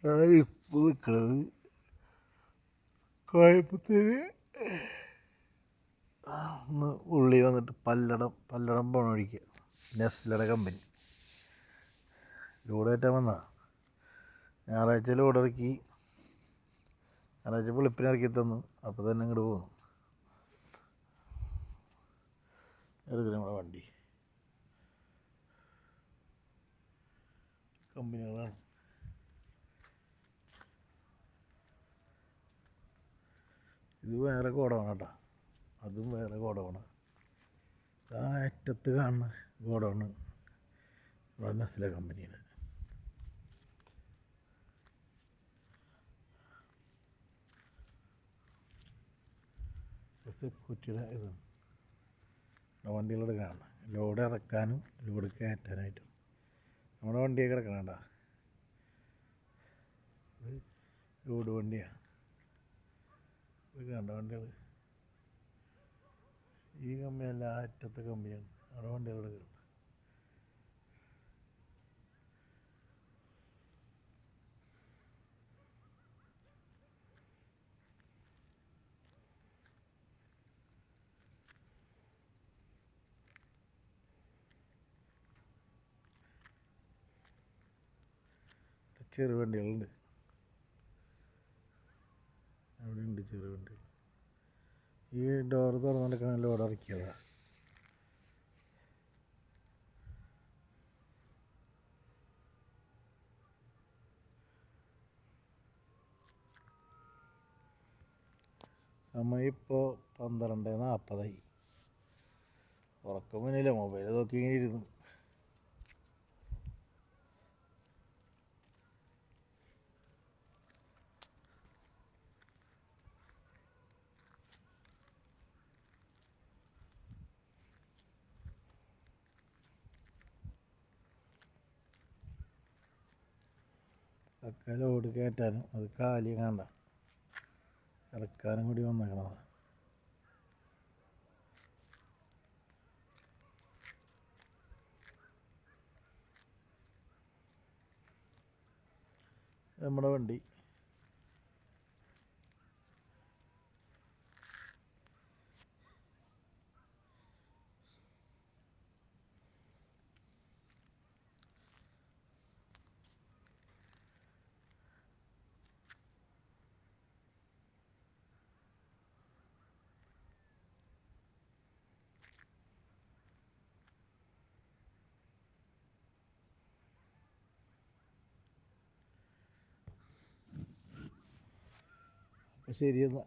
ഞാനിപ്പോൾ നിൽക്കുന്നത് കോയമ്പത്തൂര് ഒന്ന് ഉള്ളി വന്നിട്ട് പല്ലടം പോണ വഴിക്ക് നെസ്ലയുടെ കമ്പനി ലോഡ് കയറ്റാൻ വന്നാ. ഞായറാഴ്ച ലോഡ് ഇറക്കി, ഞായറാഴ്ച വെളുപ്പിന് ഇറക്കി തന്നു. അപ്പോൾ തന്നെ ഇങ്ങോട്ട് പോന്നു. എടുക്കണം നമ്മുടെ വണ്ടി. കമ്പനികളാണ്. ഇത് വേറെ ഗോഡൗൺ കേട്ടോ, അതും വേറെ ഗോഡൗണ്. ആ അറ്റത്ത് കാണുന്ന ഗോഡൗണ് നമ്മുടെ നെസ്ലെ കമ്പനിയുടെ. സെക്യൂരിറ്റിയുടെ ഇതാണ്. വണ്ടികളുടെ കാണണം, ലോഡ് ഇറക്കാനും ലോഡ് കയറ്റാനായിട്ടും. നമ്മുടെ വണ്ടിയൊക്കെ കിടക്കണേണ്ട, ഇത് ലോഡ് വണ്ടിയാണ്. ഇത് കണ്ട വണ്ടികൾ, ഈ കമ്പനിയല്ല, അറ്റത്തെ കമ്പനിയാണ്. അവിടെ വണ്ടികളുടെ കിടക്കണം. ചെറു വണ്ടികളുണ്ട്, അവിടെയുണ്ട് ചെറു വണ്ടി. ഈ ഡോറ് തുറന്നെടുക്കാൻ ലോഡ് ഇറക്കിയതാണ്. സമയം ഇപ്പോൾ 12:40. ഉറക്കം വന്നില്ല, മൊബൈൽ നോക്കി ഇങ്ങനെ ഇരുന്നു. ഒക്കെ ലോഡ് കയറ്റാനും അത് കാലി കണ്ട ഇറക്കാനും കൂടി വന്നേക്കണതാണ്. നമ്മുടെ വണ്ടി ശരിയെന്നാൽ.